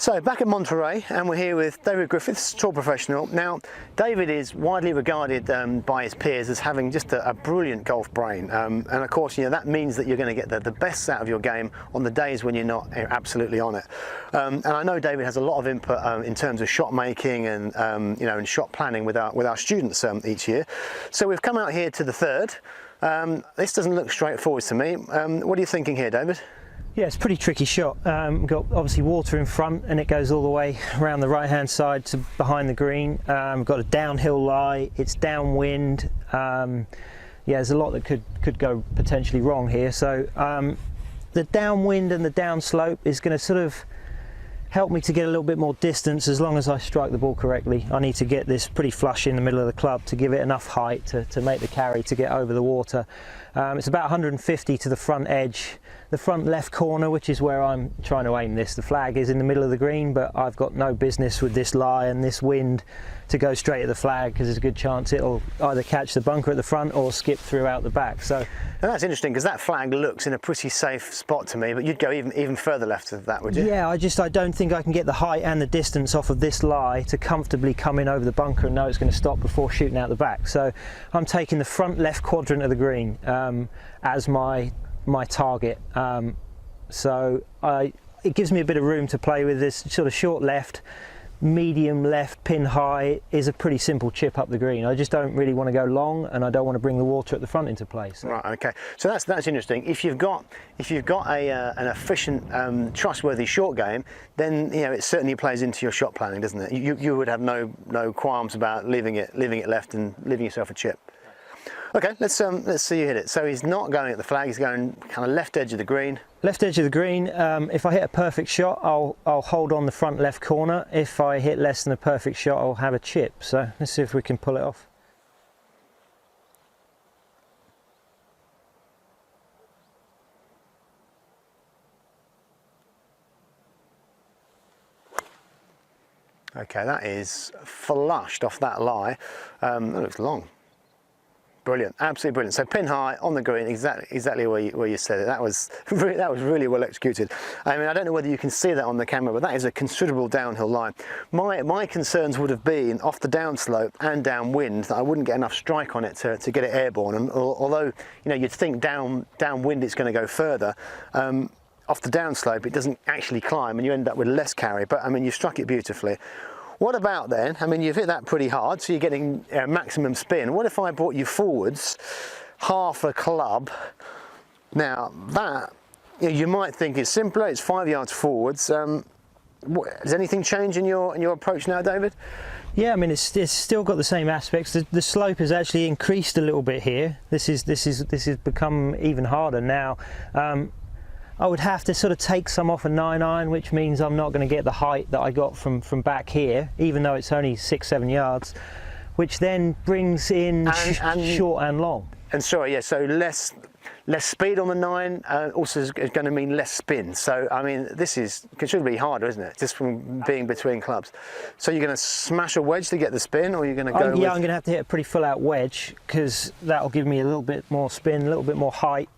So back at Monterey, and we're here with David Griffiths, tour professional. Now, David is widely regarded by his peers as having just a brilliant golf brain, and of course, you know, that means that you're going to get the best out of your game on the days when you're not absolutely on it. And I know David has a lot of input in terms of shot making and you know, and shot planning with our students each year. So we've come out here to the third. This doesn't look straightforward to me. What are you thinking here, David? Yeah, it's a pretty tricky shot. We've got obviously water in front and it goes all the way around the right hand side to behind the green. We've got a downhill lie, it's downwind. Yeah, there's a lot that could go potentially wrong here. So the downwind and the downslope is going to sort of help me to get a little bit more distance as long as I strike the ball correctly. I need to get this pretty flush in the middle of the club to give it enough height to make the carry to get over the water. It's about 150 to the front edge. The front left corner, which is where I'm trying to aim this. The flag is in the middle of the green, but I've got no business with this lie and this wind to go straight at the flag, because there's a good chance it'll either catch the bunker at the front or skip through out the back. So, and that's interesting, because that flag looks in a pretty safe spot to me, but you'd go even further left of that, would you? Yeah, I don't think I can get the height and the distance off of this lie to comfortably come in over the bunker and know it's going to stop before shooting out the back. So I'm taking the front left quadrant of the green as my target. So it gives me a bit of room to play with. This sort of short left, medium left, pin high is a pretty simple chip up the green. I just don't really want to go long, and I don't want to bring the water at the front into play. So. Right, okay. So that's interesting. If you've got an efficient, trustworthy short game, then you know it certainly plays into your shot planning, doesn't it? You would have no qualms about leaving it left and leaving yourself a chip. Okay, let's see you hit it. So he's not going at the flag, he's going kind of left edge of the green. Left edge of the green. If I hit a perfect shot, I'll hold on the front left corner. If I hit less than a perfect shot, I'll have a chip. So let's see if we can pull it off. Okay, that is flushed off that lie. That looks long. Brilliant, absolutely brilliant. So pin high on the green, exactly where you said it. That was really well executed. I mean, I don't know whether you can see that on the camera, but that is a considerable downhill line. My concerns would have been off the downslope and downwind that I wouldn't get enough strike on it to get it airborne. And although you know you'd think downwind it's going to go further, off the downslope it doesn't actually climb, and you end up with less carry. But I mean, you struck it beautifully. What about then, I mean, you've hit that pretty hard, so you're getting maximum spin. What if I brought you forwards half a club? Now that, you know, you might think is simpler, it's 5 yards forwards. Does anything change in your approach now, David? Yeah, I mean, it's still got the same aspects. The slope has actually increased a little bit here. This has become even harder now. I would have to sort of take some off a 9-iron, which means I'm not going to get the height that I got from back here, even though it's only 6-7 yards, which then brings in short and long. And sorry, yeah, so less speed on the 9 also is going to mean less spin. So I mean, this is considerably harder, isn't it? Just from being between clubs. So you're going to smash a wedge to get the spin, or you're going to go? Yeah, I'm going to have to hit a pretty full-out wedge, because that'll give me a little bit more spin, a little bit more height.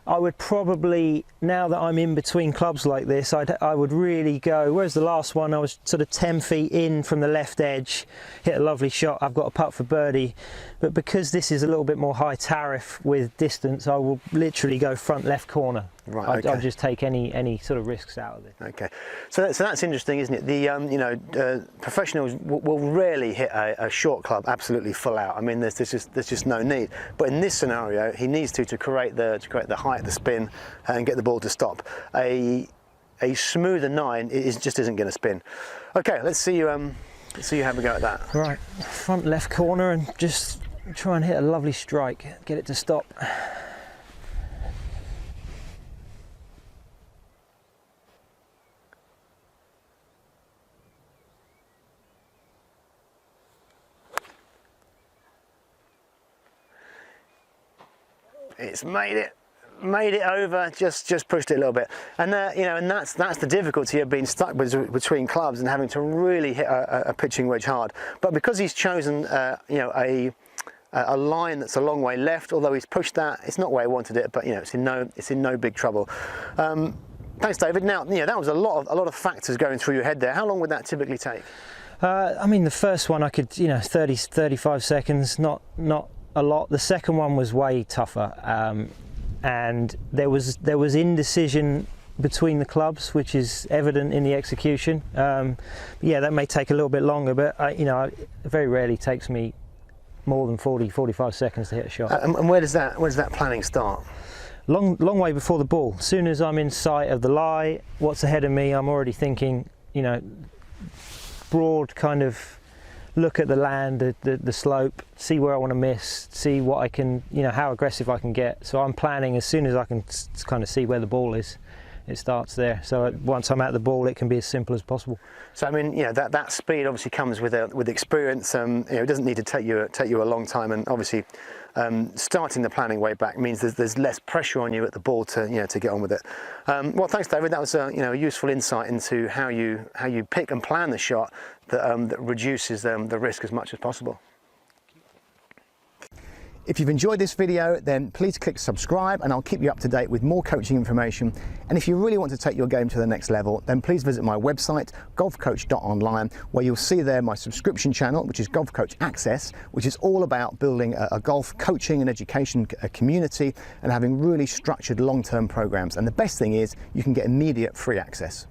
I would probably, now that I'm in between clubs like this, I would really go, whereas the last one I was sort of 10 feet in from the left edge, hit a lovely shot, I've got a putt for birdie, but because this is a little bit more high tariff with distance, I will literally go front left corner. Right, okay. I'll just take any sort of risks out of it. Okay, so that's interesting, isn't it? The you know, professionals will rarely hit a short club absolutely full out. I mean, there's just no need. But in this scenario, he needs to create the height, the spin, and get the ball to stop. A smoother 9 just isn't going to spin. Okay, let's see you have a go at that. Right, front left corner, and just try and hit a lovely strike, get it to stop. It's made it over, just pushed it a little bit, and you know, and that's the difficulty of being stuck between clubs and having to really hit a pitching wedge hard. But because he's chosen you know, a line that's a long way left, although he's pushed that, it's not where he wanted it, but you know, it's in no big trouble. Thanks, David. Now, that was a lot of factors going through your head there. How long would that typically take? I mean, the first one I could, 30, 35 seconds, not a lot. The second one was way tougher, and there was indecision between the clubs, which is evident in the execution. Yeah, that may take a little bit longer, but it very rarely takes me more than 40, 45 seconds to hit a shot. And where does that planning start? Long way before the ball. As soon as I'm in sight of the lie, what's ahead of me, I'm already thinking, broad kind of look at the land, the slope, see where I want to miss, see what I can, how aggressive I can get. So I'm planning as soon as I can kind of see where the ball is. It starts there. So once I'm at the ball, it can be as simple as possible. So I mean, that speed obviously comes with experience. It doesn't need to take you a long time, and obviously starting the planning way back means there's less pressure on you at the ball to get on with it. Well, thanks, David. That was a useful insight into how you pick and plan the shot that reduces the risk as much as possible. If you've enjoyed this video, then please click subscribe and I'll keep you up to date with more coaching information. And if you really want to take your game to the next level, then please visit my website, golfcoach.online, where you'll see there my subscription channel, which is Golf Coach Access, which is all about building a golf coaching and education community and having really structured long-term programs. And the best thing is you can get immediate free access.